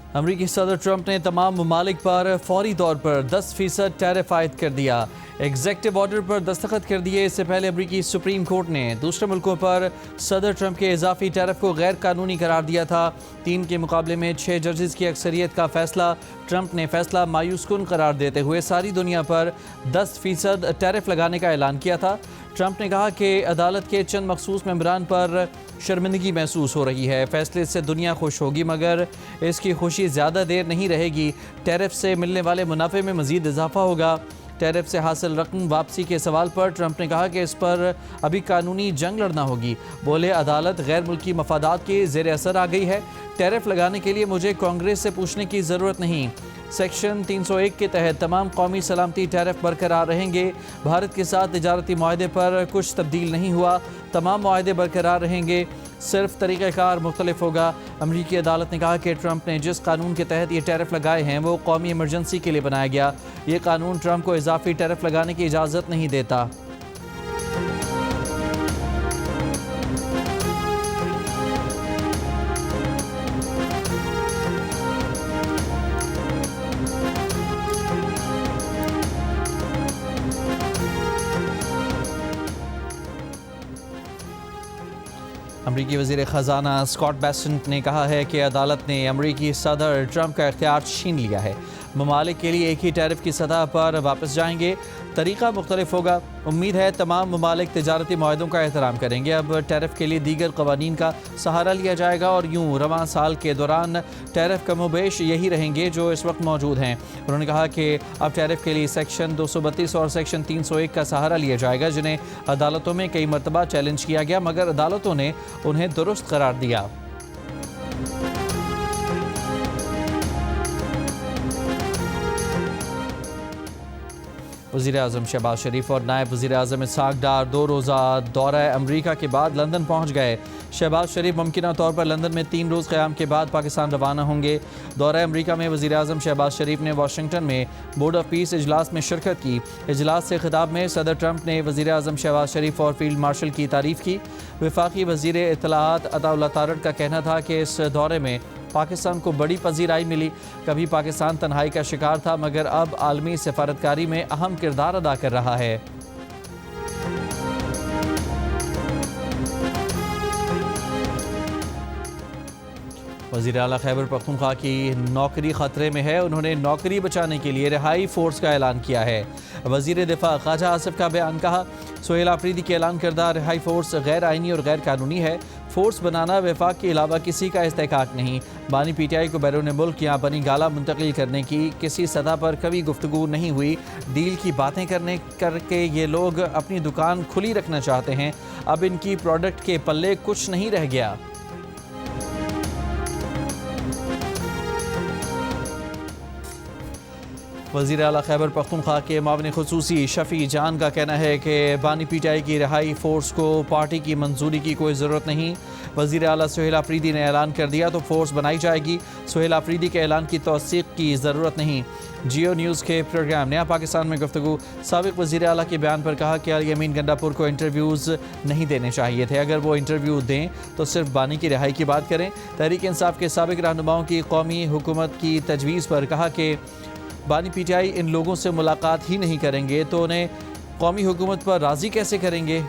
अमरीकी सदर ट्रंप ने तमाम ममालिक पर फौरी तौर पर 10% टैरिफ आयद कर दिया। एग्जेक्टिव ऑर्डर पर दस्तखत कर दिए। इससे पहले अमरीकी सुप्रीम कोर्ट ने दूसरे मुल्कों पर सदर ट्रंप के इजाफी टैरिफ को गैर कानूनी करार दिया था। 3 के मुकाबले में 6 जजेस की अक्सरियत का फैसला। ट्रंप ने फैसला मायूस कुन करार देते हुए सारी दुनिया पर 10% टैरिफ लगाने का ऐलान किया था। ट्रंप ने कहा कि अदालत के चंद मखसूस मेंबरान पर शर्मिंदगी महसूस हो रही है। फैसले से दुनिया खुश होगी मगर इसकी खुशी ज़्यादा देर नहीं रहेगी। टैरिफ से मिलने वाले मुनाफे में मज़ीद इजाफा होगा। टैरिफ से हासिल रकम वापसी के सवाल पर ट्रंप ने कहा कि इस पर अभी कानूनी जंग लड़ना होगी। बोले, अदालत गैर मुल्की मफादात के ज़ेर असर आ गई है। टैरिफ लगाने के लिए मुझे कांग्रेस से पूछने की ज़रूरत नहीं। सेक्शन 301 के तहत तमाम कौमी सलामती टैरिफ बरकरार रहेंगे। भारत के साथ तिजारती मुआहदे पर कुछ तब्दील नहीं हुआ। तमाम मुआहदे बरकरार रहेंगे, सिर्फ तरीक़ाकार मुख्तलिफ होगा। अमरीकी अदालत ने कहा कि ट्रंप ने जिस कानून के तहत ये टैरिफ लगाए हैं वो कौमी इमरजेंसी के लिए बनाया गया। ये कानून ट्रंप को इजाफी टैरिफ लगाने की इजाज़त नहीं देता। अमरीकी वज़ीर ख़जाना स्कॉट बेसेंट ने कहा है कि अदालत ने अमरीकी सदर ट्रंप का इख्तियार छीन लिया है। ममालिक के लिए एक ही टैरिफ की सतह पर वापस जाएंगे। तरीक़ा मुख्तलिफ होगा। उम्मीद है तमाम ममालिक तिजारती मुआहदों का एहतराम करेंगे। अब टैरिफ के लिए दीगर कवानीन का सहारा लिया जाएगा और यूँ रवां साल के दौरान टैरिफ कमोबेश यही रहेंगे जो इस वक्त मौजूद हैं। उन्होंने कहा कि अब टैरिफ के लिए सेक्शन 232 और सेक्शन 301 का सहारा लिया जाएगा, जिन्हें अदालतों में कई मरतबा चैलेंज किया गया मगर अदालतों ने उन्हें दुरुस्त करार दिया। वज़ीर-ए-आज़म शहबाज शरीफ और नायब वज़ीर-ए-आज़म इसहाक़ डार 2 रोज़ा दौरा अमरीका के बाद लंदन पहुँच गए। शहबाज शरीफ मुमकिना तौर पर लंदन में 3 रोज़ क़याम के बाद पाकिस्तान रवाना होंगे। दौरा अमरीका में वज़ीर-ए-आज़म शहबाज शरीफ ने वाशिंगटन में बोर्ड ऑफ पीस इजलास में शिरकत की। इजलास से खिताब में सदर ट्रंप ने वज़ीर-ए-आज़म शहबाज शरीफ और फील्ड मार्शल की तारीफ़ की। वफाकी वज़ीर इत्तलाआत अताउल्लाह तारड़ का कहना था कि इस दौरे में पाकिस्तान को बड़ी पजीराई मिली। कभी पाकिस्तान तन्हाई का शिकार था मगर अब आलमी सफारतकारी में अहम किरदार अदा कर रहा है। वज़ीर आला खैबर पख्तूनख्वा की नौकरी ख़तरे में है। उन्होंने नौकरी बचाने के लिए रिहाई फोर्स का ऐलान किया है। वज़ीर दिफा ख्वाजा आसिफ का बयान कहा, सोहेल आफरीदी के ऐलान करदा रिहाई फोर्स गैर आइनी और गैर कानूनी है। फोर्स बनाना वफाक के अलावा किसी का इस्तेहकाक नहीं। बानी PTI को बैरून मुल्क या बनी गाला मुंतकिल करने की किसी सतह पर कभी गुफ्तगू नहीं हुई। डील की बातें करके ये लोग अपनी दुकान खुली रखना चाहते हैं। अब इनकी प्रोडक्ट के पल्ले कुछ नहीं रह गया। वज़ीर आला खैबर पख्तूनख्वा के मावन खुसूसी शफ़ी जान का कहना है कि बानी PTI की रिहाई फोर्स को पार्टी की मंजूरी की कोई ज़रूरत नहीं। वज़ीर आला सोहेल आफरीदी ने ऐलान कर दिया तो फोर्स बनाई जाएगी। सोहेल आफरीदी के ऐलान की तौसीक़ की ज़रूरत नहीं। जियो न्यूज़ के प्रोग्राम नया पाकिस्तान में गुफ्तगू साबिक़ वज़ीर आला के बयान पर कहा कि अल-यमीन गंडापुर को इंटरव्यूज़ नहीं देने चाहिए थे। अगर वो इंटरव्यू दें तो सिर्फ बानी की रिहाई की बात करें। तहरीक इंसाफ के साबिक़ रहनुमाओं की कौमी हुकूमत की तजवीज़ पर कहा कि बानी PTI इन लोगों से मुलाकात ही नहीं करेंगे तो उन्हें कौमी हुकूमत पर राज़ी कैसे करेंगे।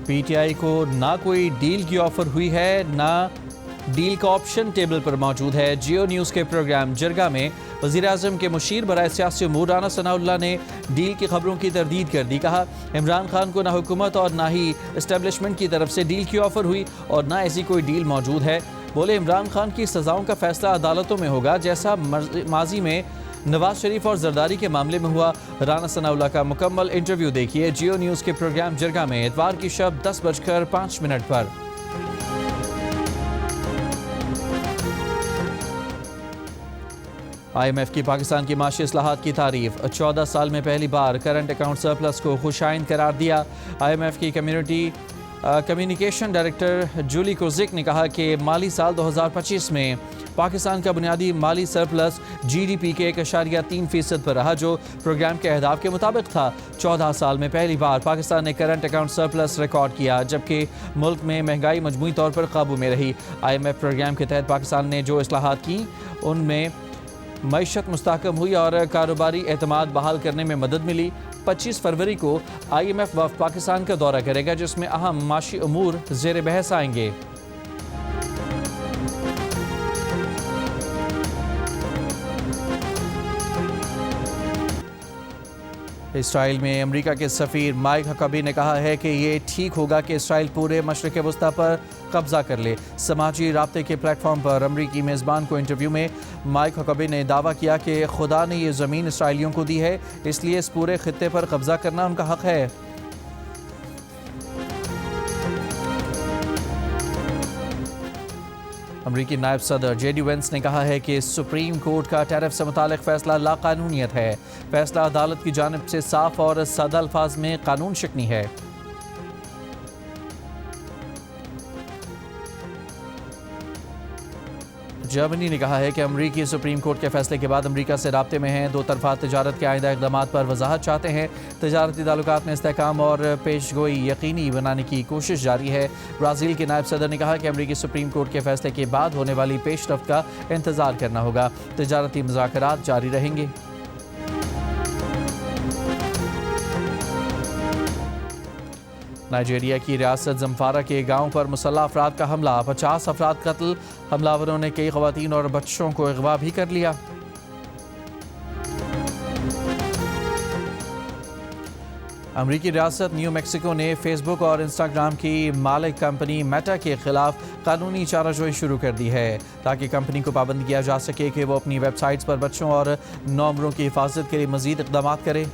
PTI को ना कोई डील की ऑफ़र हुई है ना डील का ऑप्शन टेबल पर मौजूद है। जियो न्यूज़ के प्रोग्राम जरगा में वज़ीर-ए-आज़म के मुशीर बराए सियासी उमूर राना सनाउल्लाह ने डील की खबरों की तरदीद कर दी। कहा, इमरान खान को ना हुकूमत और ना ही इस्टेब्लिशमेंट की तरफ से डील की ऑफ़र हुई और ना ऐसी कोई डील मौजूद है। बोले, इमरान खान की सज़ाओं का फैसला अदालतों में होगा जैसा माजी में नवाज शरीफ और जरदारी के मामले में हुआ। राना सनाउल्लाह का मुकम्मल इंटरव्यू देखिए जियो न्यूज़ के प्रोग्राम जरगा में इतवार की शब 10:05 पर। IMF की पाकिस्तान की माशी इस्लाहात की तारीफ। 14 साल में पहली बार करंट अकाउंट सरप्लस को खुशाइंद करार दिया। IMF की कम्युनिकेशन डायरेक्टर जूली कोजिक ने कहा कि माली साल 2025 में पाकिस्तान का बुनियादी माली सरप्लस GDP के 1.3% पर रहा, जो प्रोग्राम के अहदाफ के मुताबिक था। 14 साल में पहली बार पाकिस्तान ने करंट अकाउंट सरप्लस रिकॉर्ड किया, जबकि मुल्क में महंगाई मजमूई तौर पर काबू में रही। IMF प्रोग्राम के तहत पाकिस्तान ने जो इस्लाहात की उनमें मईशत मुस्तहकम हुई और कारोबारी एतमाद बहाल करने में मदद मिली। 25 फरवरी को IMF वफ़द पाकिस्तान का दौरा करेगा, जिसमें अहम माशी अमूर ज़ेर बहस आएंगे। इसराइल में अमेरिका के सफ़ीर माइक हकबी ने कहा है कि ये ठीक होगा कि इसराइल पूरे मशरिक़ वस्ता पर कब्ज़ा कर ले। समाजी राब्ते के प्लेटफॉर्म पर अमरीकी मेज़बान को इंटरव्यू में माइक हकबी ने दावा किया कि खुदा ने ये ज़मीन इसराइलियों को दी है, इसलिए इस पूरे खित्ते पर कब्ज़ा करना उनका हक़ है। अमरीकी नायब सदर JD वेंस ने कहा है कि सुप्रीम कोर्ट का टैरिफ से मुतालिक फैसला लाकानूनियत है। फैसला अदालत की जानिब से साफ और सादा अल्फाज में कानून शिकनी है। जर्मनी ने कहा है कि अमरीकी सुप्रीम कोर्ट के फैसले के बाद अमरीका से राब्ते में हैं। दो तरफा तजारत के आइंदा इक़दामात पर वजाहत चाहते हैं। तजारती ताल्लुकात में इस्तेहकाम और पेशगोई यकीनी बनाने की कोशिश जारी है। ब्राज़ील के नायब सदर ने कहा कि अमरीकी सुप्रीम कोर्ट के फैसले के बाद होने वाली पेशरफ्त का इंतज़ार करना होगा। तजारती मुज़ाकरात जारी रहेंगे। नाइजीरिया की रियासत जम्फारा के गांव पर मुसल्लह अफराद का हमला, 50 अफराद कत्ल। हमलावरों ने कई ख़वातीन और बच्चों को अगवा भी कर लिया। अमरीकी रियासत न्यू मैक्सिको ने फेसबुक और इंस्टाग्राम की मालिक कंपनी मेटा के खिलाफ कानूनी चाराजोई शुरू कर दी है, ताकि कंपनी को पाबंद किया जा सके कि वो अपनी वेबसाइट्स पर बच्चों और नौमरों की हिफाजत के लिए मज़ीद इक़दाम करे।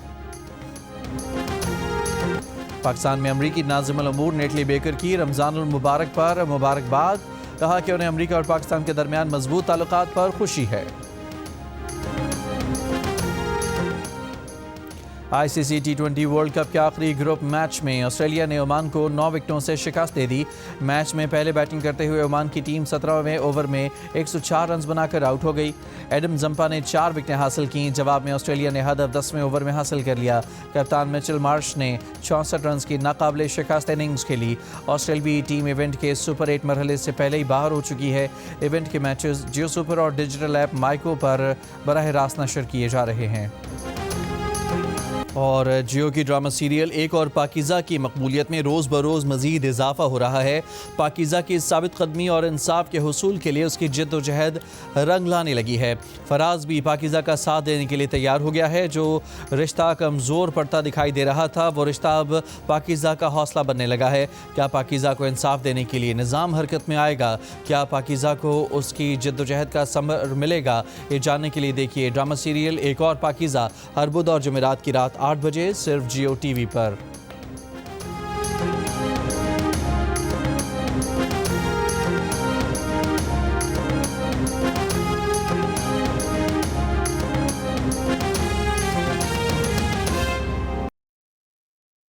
पाकिस्तान में अमरीकी नाज़िमुल अमूर नेटली बेकर की रमज़ानुल मुबारक पर मुबारकबाद, कहा कि उन्हें अमरीका और पाकिस्तान के दरमियान मजबूत ताल्लुकात पर खुशी है। ICC T20 वर्ल्ड कप के आखिरी ग्रुप मैच में ऑस्ट्रेलिया ने ओमान को 9 विकेटों से शिकस्त दे दी। मैच में पहले बैटिंग करते हुए ओमान की टीम 17वें ओवर में 104 रन बनाकर आउट हो गई। एडम जंपा ने 4 विकेटें हासिल की। जवाब में ऑस्ट्रेलिया ने हदफ 10वें ओवर में हासिल कर लिया। कप्तान मिचेल मार्श ने 64 रन की नाकाबिले शिकस्त इनिंग्स खेली। ऑस्ट्रेलियाई टीम इवेंट के सुपर 8 मरहले से पहले ही बाहर हो चुकी है। इवेंट के मैचेस जियो सुपर और डिजिटल ऐप माइको पर बराह रास्त नशर किए जा रहे हैं। और जियो की ड्रामा सीरियल एक और पाकीज़ा की मकबूलियत में रोज़ बरोज़ मज़ीद इजाफा हो रहा है। पाकीज़ा की साबित कदमी और इंसाफ के हुसूल के लिए उसकी जिद्दोजहद रंग लाने लगी है। फराज भी पाकीज़ा का साथ देने के लिए तैयार हो गया है। जो रिश्ता कमज़ोर पड़ता दिखाई दे रहा था, वो रिश्ता अब पाकीज़ा का हौसला बनने लगा है। क्या पाकीज़ा को इंसाफ देने के लिए निज़ाम हरकत में आएगा? क्या पाकीज़ा को उसकी जिद्दोजहद का समर मिलेगा? ये जानने के लिए देखिए ड्रामा सीरियल एक और पाकीज़ा हर बुध और जुमेरात की रात 8 बजे सिर्फ जियो टीवी पर।